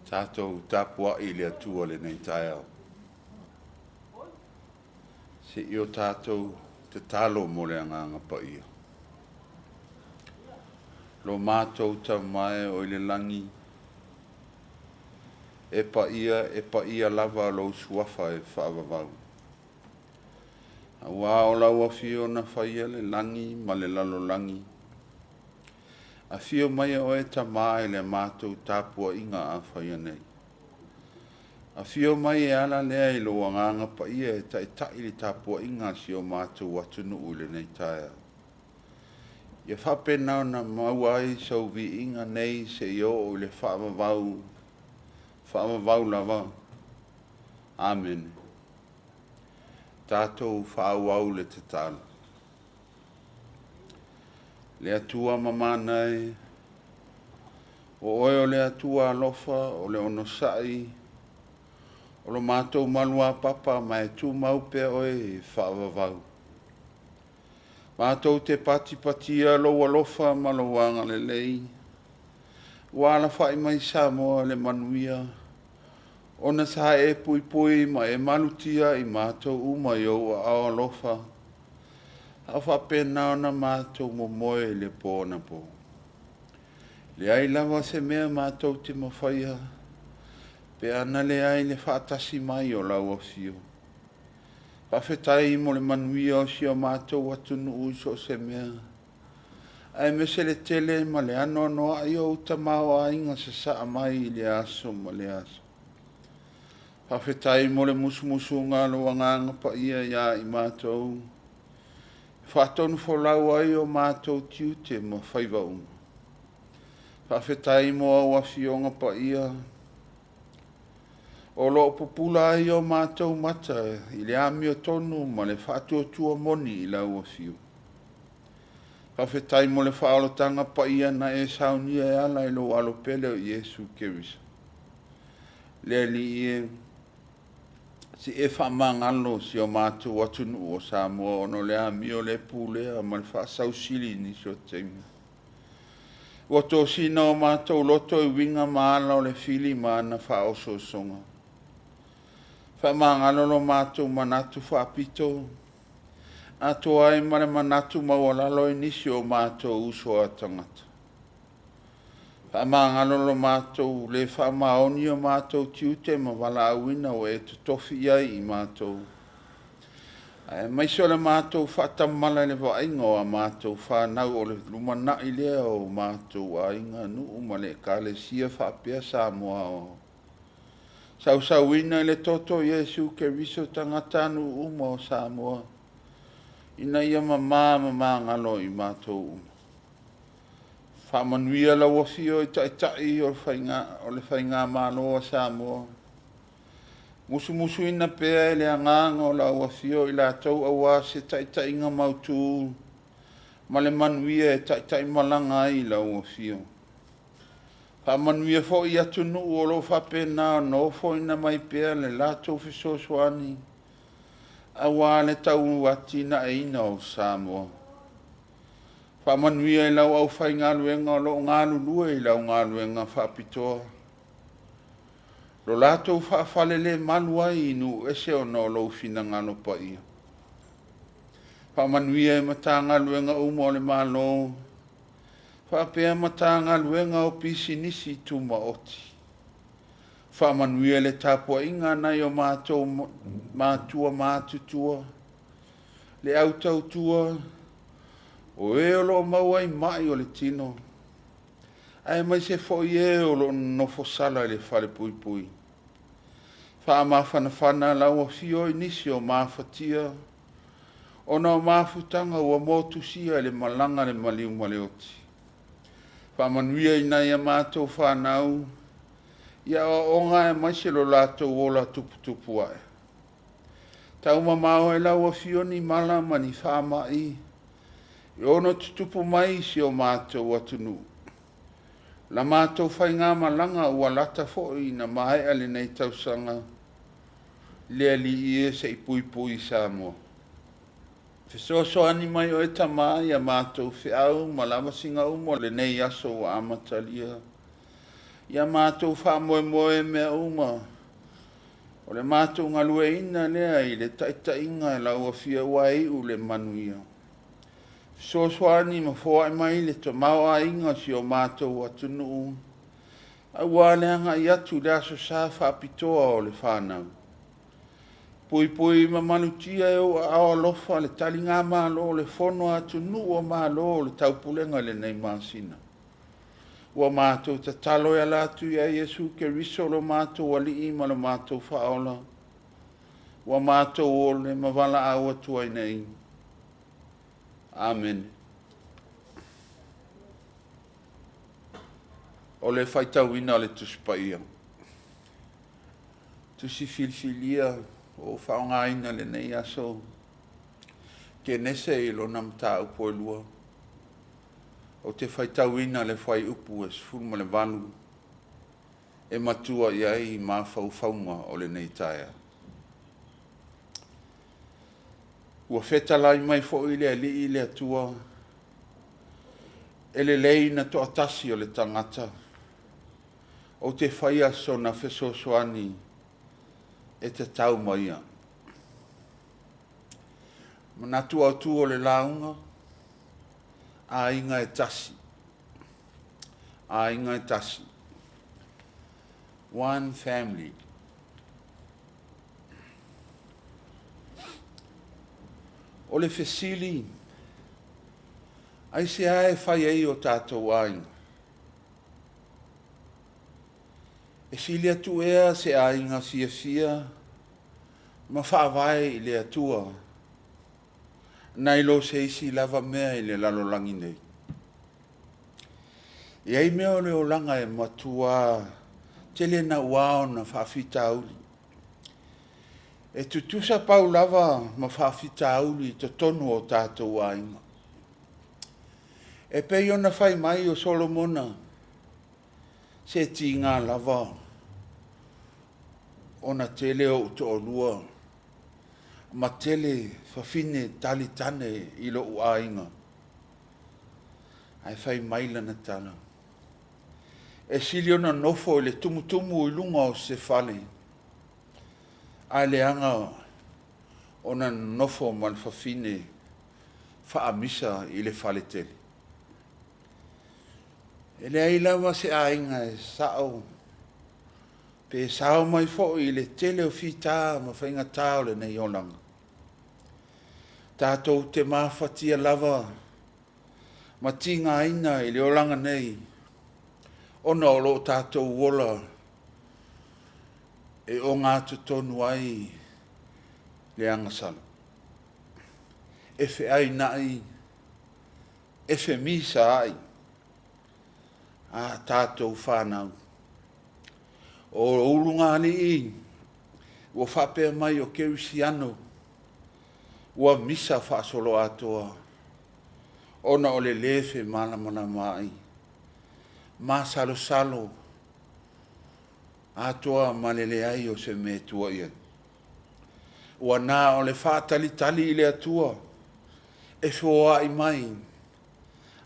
Tātou tāpua I le atua le nei tae au. Se I o tātou te talo mo le anganga pa ia. Lo mātou ta mai o I le langi. E pa ia lava lo suafa e whaavavau. A wā o lau a fio na whaia le langi ma le lalo langi. A fio mai o e ta mai le mātou tāpua inga a whaia nei. A fio mai e ala lea I lo anganga pa ia e tai li tāpua inga si o mātou watunu ule nei taia. Ia whapenau na mauai sau vi inga nei se io o le whaamavau lava. Amen. Tātou whaauau le te tala. Le atua mamanai, o oe o le atua alofa, o le ono sai, o lo mātou malua papa mai tu maupe oe e whaavavau. Mātou te patia lo alofa malawanga le lei, wala whai mai Samoa le manuia, ona sa e pui ma e malutia I mātou umai o a alofa, a whapena ona mātou mo moe le pōna pō. Le ai lava se mea mātou te mawhaia, pe ana le ai le whaatasi mai o lau o fio. Pawhetai mo le manuia o si o mātou atunu uso se mea. Ai me se le tele ma le ano noa I o utamau a inga se saa mai I le aso ma le aso. Pawhetai mo le musumusu ngā loanganga pa ia I mātou. Whatonu wholau ai o mātou tiu te ma whaiva unga. Whawhetai mo au a fionga pa ia. O lo popula ai o mātou mata I le ami o tonu ma le whaatua tua moni I lau a fio. Whawhetai mo le whaalotanga pa ia na e saunia e ala I lo alopele o Iesu Kerisa. Le li ie. Si e whamangalo si o mātou atunu o Samoa ono lea mi o le pūlea ma le whaasausili ni so teimu. Ua tō sina o mātou loto I winga maala o le fili maana whaoso songa. Whamangalo lo mātou manatu whaapito. A tō ai mare manatu mawalalo inisi o mātou uso a tangata. Whamangalo lo mātou le whamaoni o mātou tiute ma wala awina o e tutofi ai I mātou. Mai so le mātou whatamala le wainga o a mātou whanau o le lumana I lea o mātou a inga nuu ma le kale sia whapea Samoa o. Sausauina le toto Iesu Keriso tangatanu uma o Samoa. Ina ia mamangalo I mātou uma. Whamanuia la wafio I tai o le whainga malo o Samoa. Musu ina pea le anganga o la wafio I la tau awa se tai inga mautu. Ma le manuia e tai malanga I la wafio. Whamanuia fo I atunu o lo whapena no fo ina mai pea le lato fiso swani. Awa le tau watina e ina o Samoa. Whamanuia I lau au whai ngā luenga o lo ngā lulua I lau ngā luenga whapitoa. Lo lātou whaafalele manua I nu ese o no lo whina ngano pa ia. Whamanuia I mata ngā luenga umo o le malo. Whaapea mata ngā luenga o pisi nisi tuma oti. Whamanuia le tāpua inga nai o mātua mātutua. Le autautua. O e o lo maua I mai o le tino. Ai mai se fo e o lo nofo sala le whare pui. Wha mawhanawhana lau a fio inisi o mawhatia. O na mawhutanga ua motusia le malanga le maliu maleoti. Pamanuia ina ia mātou whanau. Ia o ngā e maise lo lātou ola tupu ai. Tau mamao e lau a fioni mala mani whamai. I ono tutupu mai si o mātou atunu. La mātou whai ngā malanga ua lata fo'i na mai ale nei tausanga. Lea li ie se i pui sa moa. Fesoso ani mai o e tamā ia mātou whiau malama singa umo le nei aso wa amatalia. Ia mātou whamoe mea uma. O le mātou ngalue ina lea i le taita inga e lau a fia wai u le manuia. Fesoso ma fōa mai le to mau a inga si o mātou atunu. A wāleanga i atu le aso sa whapitoa o le whanau. Pui ma manutia e o awa lofa le talinga malo le fono atu nu o malo le taupulenga le nei masina. Ua mātou ta talo e alatu ia Yesu ke riso lo mātou wali ima lo mātou whaola. Ua mātou o le mawala au atu ai nei. Amen. O le whaitawina le tuspaia. Tusi filfilia. O whaongaina le nei aso. Ke nese i lo nam tā upo e lua. O te whaitawina le whai upu e sfulma le valu. E matua iai i mā whauwhaunga o le nei taia. Ua wheta lai mai fo i le ali i le atua. E le lei na to atasi o le tangata. O te whai aso na whesosoani. E te tau maia. Manatu au tu o le launga, a inga e tasi. A inga e tasi. One family. O le fesili, ai se ae whai ei o tātou ainga. E sili atu ea se a inga fia, ma whaavai i le atua. Nai lo se isi lava mea i le lalolangi nei. E ai mea o le o langa e matua, tele na wao na whaafita auli. E tutusa pau lava ma whaafita auli to tonu o tātou a inga. E pei ona whai mai o Solomona, se ti ngā lava ona tele o to o lua ma tele whawhine tali tane i lo uainga ai whai maila na tala e sili ona nofo i le tumutumu i lunga o se whale ai le anga ona nofo man whawhine whaamisa i le whale tele. E le ailawa se ainga e sao. Pe sao mai fo i le tele o fita ma whainga tau le nei olanga. Tātou te mawhatia lava. Ma tinga ina i le olanga nei. Ona o lo tātou wola. E o ngā tutonu ai le angasala. E fe ai nai. E fe misa ai. A tātou whānau. O urunga ni i, ua whapea mai o Kerisiano, ua misa whaasolo atoa, ona o le lefe mana mai, ma salo, atoa malele ai o se me tua ia. Ua nā o le whaatalitali i le atua, e fua i mai,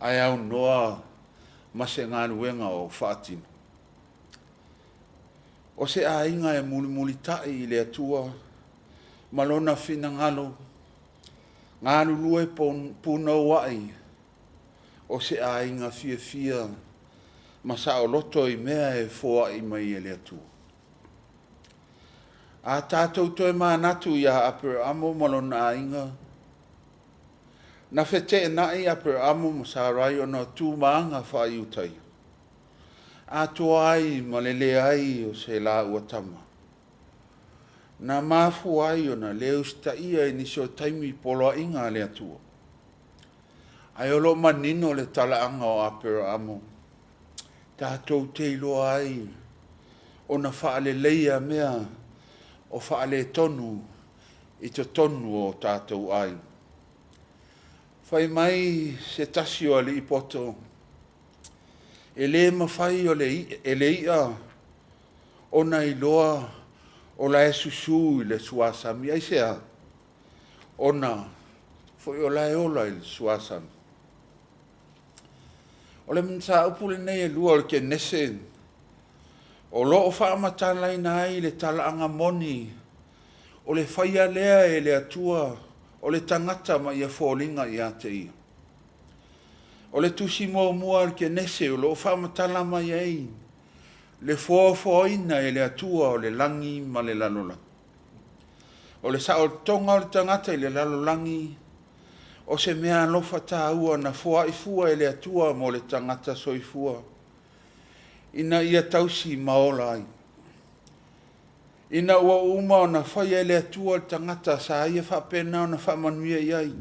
ai au noa, ma se ngaruenga o whaatino. O se a inga e muli tai i le atua, malona whina ngalo, ngāru lue puna wai, o se a inga fia, ma sa o loto i mea e fua i mai e le atua. A tātou toi mānatu ia apere amo malona a inga, na fete nai apere amo masarai o na tū maanga whai utai. A toa ai malele ai o se la uatama. Na mafu ai o na leo sta ia i niso taimi polo inga le atua. Ai olo manino le tala anga o apere amo. tātou te iloa ai, o na whaale leia mea, o whaale tonu, i te tonu o tātou ai. Whai mai se tasi o le ipoto, e le mawhai o le ia, o na iloa, o la e susu i le suasami, ai sea, o na, foi o la e ola i le suasami. O le mta upule nei e lua o le ke nese, o lo o wha amatala ina ai le tala anga moni, o le whaia lea e le atua, o le tangata ma ia fōlinga i a te ia. O le tusi mua le ke nese, o lo o wha amatala mai ei, le fōina e le atua o le langi ma le lalola. O le sa o tonga o le tangata i le lalolangi, o se mea alofa tā ua na fua i fua e le atua mo le tangata soifua. Ina ia tausi maola ai. Ina ua uma o na whaia e le atua le tangata sa ia whapena o na whamanuia iai.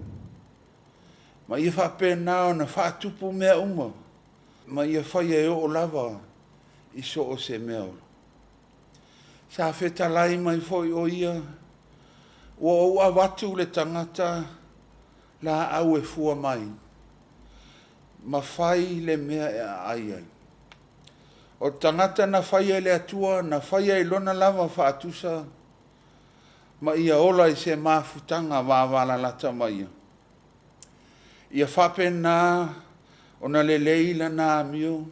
Ma ia whapena o na whaatupu mea uma. Ma ia whaia e o lava i so o se mea ola. Sa whetalai mai foi o ia. Ua ua watu le tangata la au e fua mai. Ma whai le mea e ai ai. O tangata na whaia le atua, na whaia i lona lava whaatusa, ma ia ola i se mafutanga wawala lata mai. Ia whapena o na leila na amio,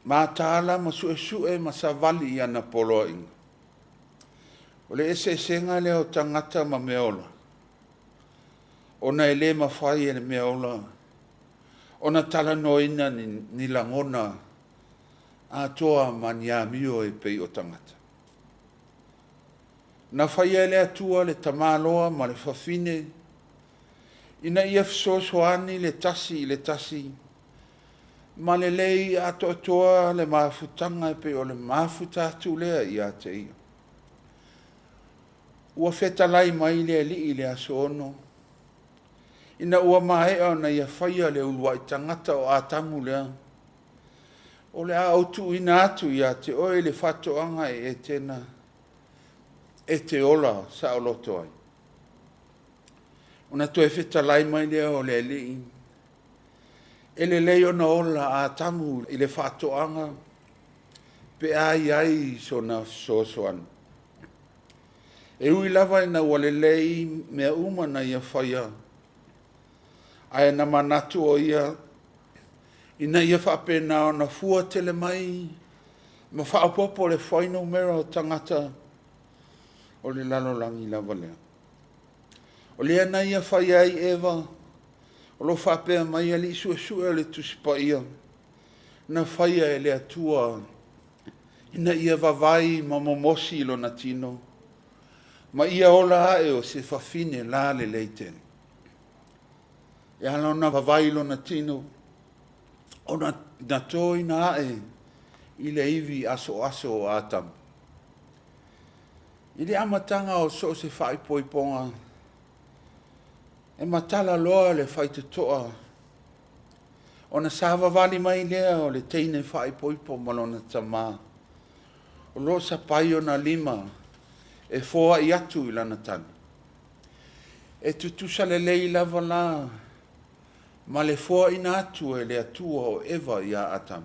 ma taala ma sue ma savali ia na polo inga. O le ese senga le o tangata ma meola. O na ele ma whai e le meola. O na tala noina ni langona a toa mania mio e pei o tangata. Na whaia le atua le tamaloa ma le whawhine, ina ia fsosoani le tasi, ma le lei ato toa le mafutanga e pei o le mafutatu lea i a te ia. Ua whetalai mai le li i le aso ono, ina ua mahea na ia whaia le ulua i tangata o atamu lea, o le autu ina atu ia te oe le whatoanga e tena, e te ola sa o loto ai. Ona toe whetalai mai lea o le li, e le leo na ola a tamu i le whatoanga, pe ai so na sosoan. E ui lava ina ua le lei mea uma na ia whaia, ai na manatu o ia, ina ia whapena o na fua tele mai, ma whaapopo le whaino mera o tangata o le lalolangi lava lea. O lea na ia whaia ai ewa, o lo whapea mai ali sua le tusipa ia, na whaia e le atua, ina ia vavai ma momosi ilo na tino, ma ia ola ae o se whawhine la le leitene. E ala na vavai ilo na tino, o na toi na ae i le iwi aso o atam. I le amatanga o so se whai poiponga, e matala loa le whai te toa, o na sawa vali mai lea o le teine whai poipo malona tamā. O lo sa pai o na lima, e foa i atu i lana tani. E tutusa le lei lava la, ma le foa ina atu e le atua o ewa ia atam.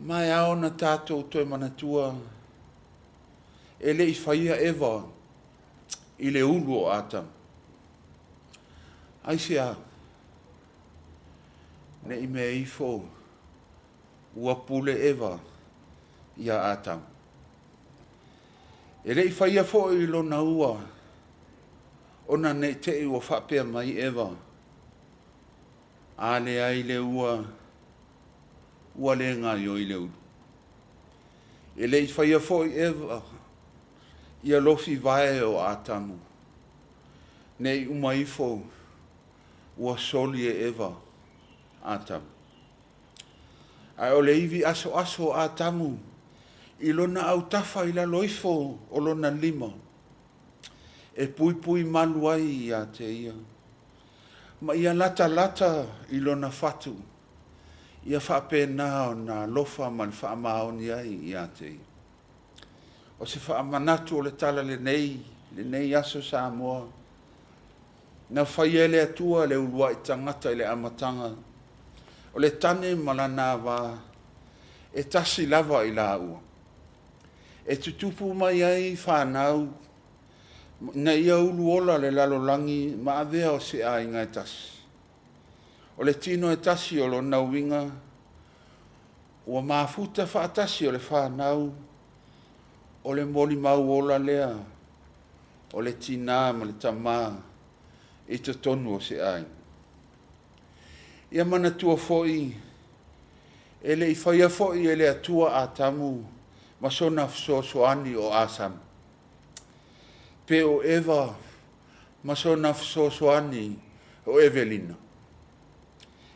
Mai ao na tātou toi manatua, e le i whaia ewa i le ulu o atam. Aisea, ne i mea ifo, ua pule ewa ia atam. E le i whaia fo i lona ua, ona ne te ua whapea mai ewa. A le ai le ua le ngai o i le ulu. E le i whaia fo i ewa, ia lofi vae o atamu. Ne i umaifo, ua soli e ewa atamu. Ai o le iwi aso atamu, i lona au tafa i la loifo o lona lima. E pui malu ai i a te ia. Ma ia lata i lona fatu. Ia whaapena o na lofa ma le whaamaoni ai i ate. O se whaamanatu o le tala le nei aso Samoa. Na whaia le atua le ulua i tangata i le amatanga. O le tane malana wa e tasi lava i la ua. E tutupu mai ai whanau na ia ulu ola le lalolangi ma avea o se a inga e tasi. O le tino e tasi o lo nauinga, ua mafuta whaatasi o le whanau, o le moli mau ola lea, o le tina ma le tama, i te tonu o se ai. Ia mana tua foi, e le i whaia foi e le atua a tamu, ma sona fsosoani o asam. Pe o Eva, ma sona fsosoani o Evelina.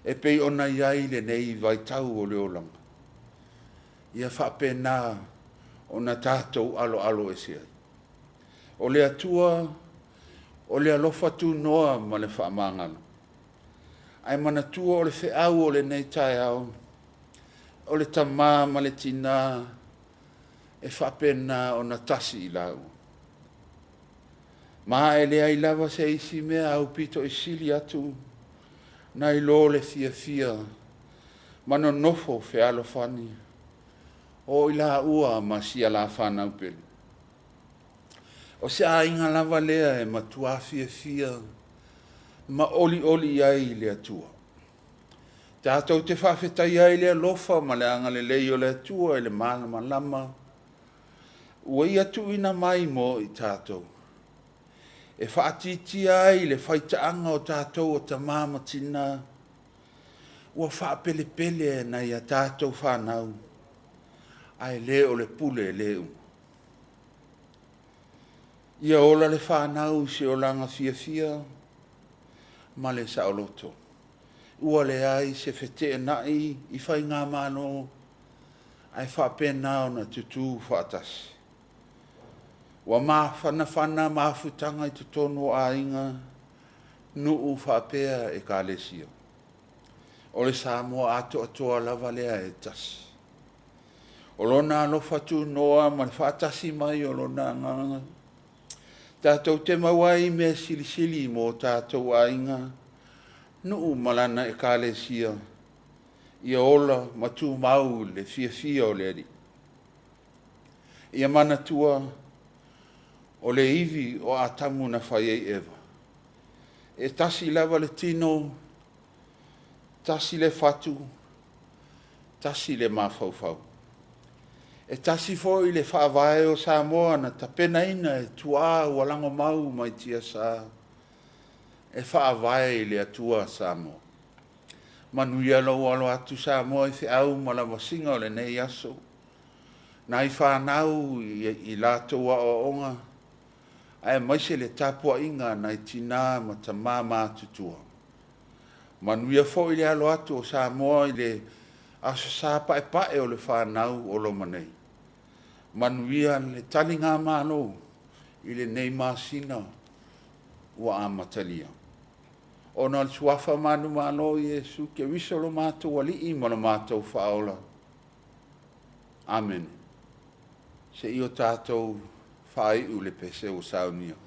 E pei ona iai le nei vai tau o le olanga. Ia whapena o na tātou alo e sia. O le atua, o le alofa tu noa ma le whaamangana. Ai mana tua o le whiau o le nei tai au, o le tamā ma le tina, e whapena o na tasi i lau. Ma e le ai lava se isi mea au pito i sili atu, na i lo le fia, mano nofo fe alo fani, o i la ua ma sia la fana upeli. O se a inga lava lea e matua fia, ma oli ai le atua. Tātou te whawhetai ai le alofa ma le anga le lei o le atua e le malama lama. Ua i atu ina mai mo i tātou. E whaatiti ai le whaitaanga o tātou o ta māma tina. Ua whaapele pele na ia tātou whanau. Ai le o le pule e leu. Ia ola le whanau se o langa fia, ma le saoloto. Ua le ai se whete nai i whai ngā mano, ai whapena o na tutu whaatasi. Ua mawhana mawhutanga i tutono a inga, nuu whapea e ka lesia. O le Samoa ato atoa lava lea e tasi. O lona alofa tu noa ma le whaatasi mai o lona nganga. Tātou te mawai me silisili mo tātou a inga, nuu malana e ka lesia. Ia ola matu mau le fia o le eri. Ia mana tua o le ivi o atamu na whaiei Eva. E tasi lava le tino, tasi le fatu, tasi le mawhauwhau. E tasi fo i le whaavae o Samoa na tapena ina e tua walango mau mai tia sa. E whaavae i le atua Samoa. Manuia alo atu Samoa i whiau malawasinga o le nei aso. Na i whanau i lātua o onga. Ai maise le tapua inga na i tina ma ta māma tutua. Manuia fo i le alo atu o Samoa i le aso sa pae o le whanau o lo manei. Manuia le tali ngā māno i le nei māsina ua amatalia. O na le suafa manu māno i Jesu ke wiso lo mātou wali i mana mātou whaola. Amen. Se i o tātou whai u le pese o saunia.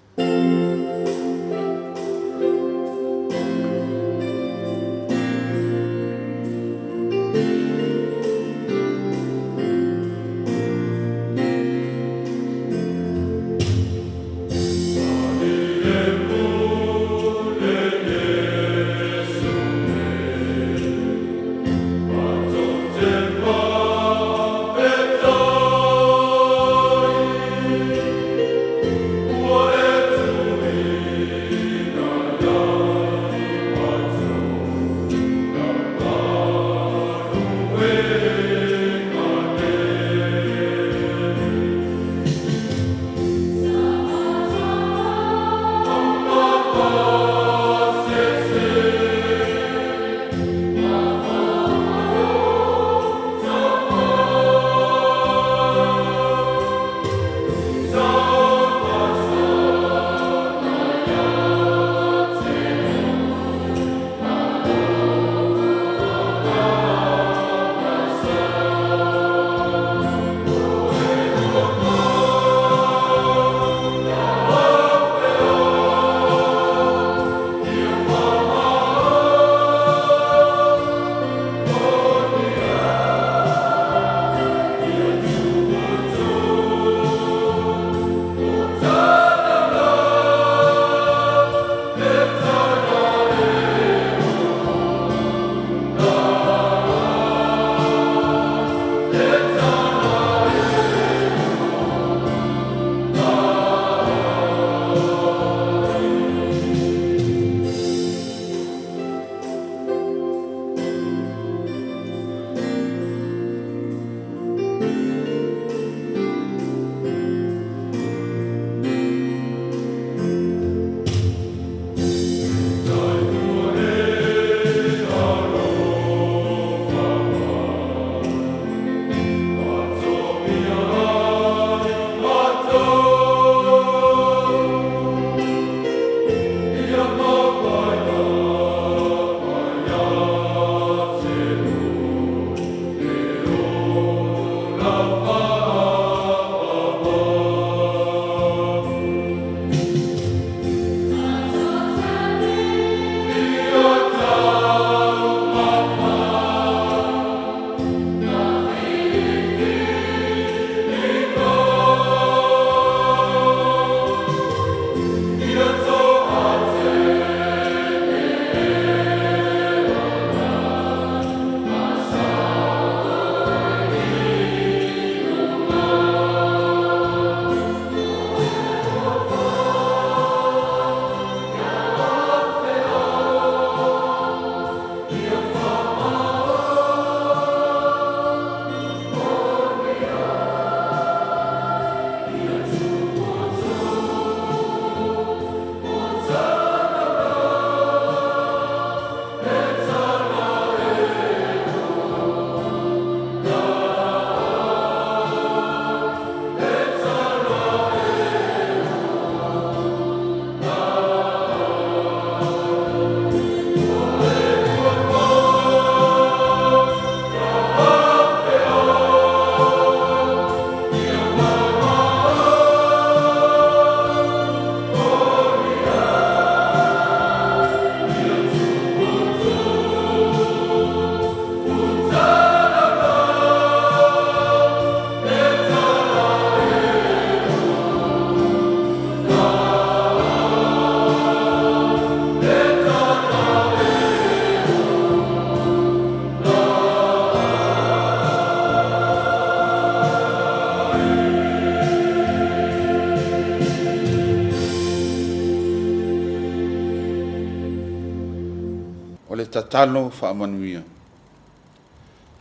talo whaamanuia.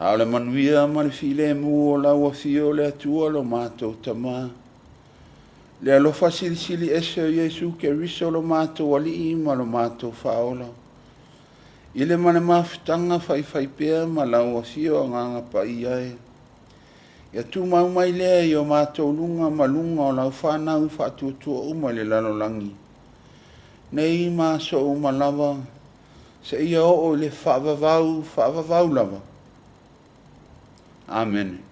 A o le manuia ma le file mu o la ua fio le atua lo mātou tamā. Le alofa sili ese o Yesu ke riso lo mātou ali ma lo mātou whaola. I le mane mawhitanga whai pēr ma la ua fio nganga pa iae. Ia tu mau mai lea i o mātou lunga ma lunga o lau whanau whatuatua uma le lalolangi. Nei ma so uma lava, se ia o le whaavavau lava. Amen.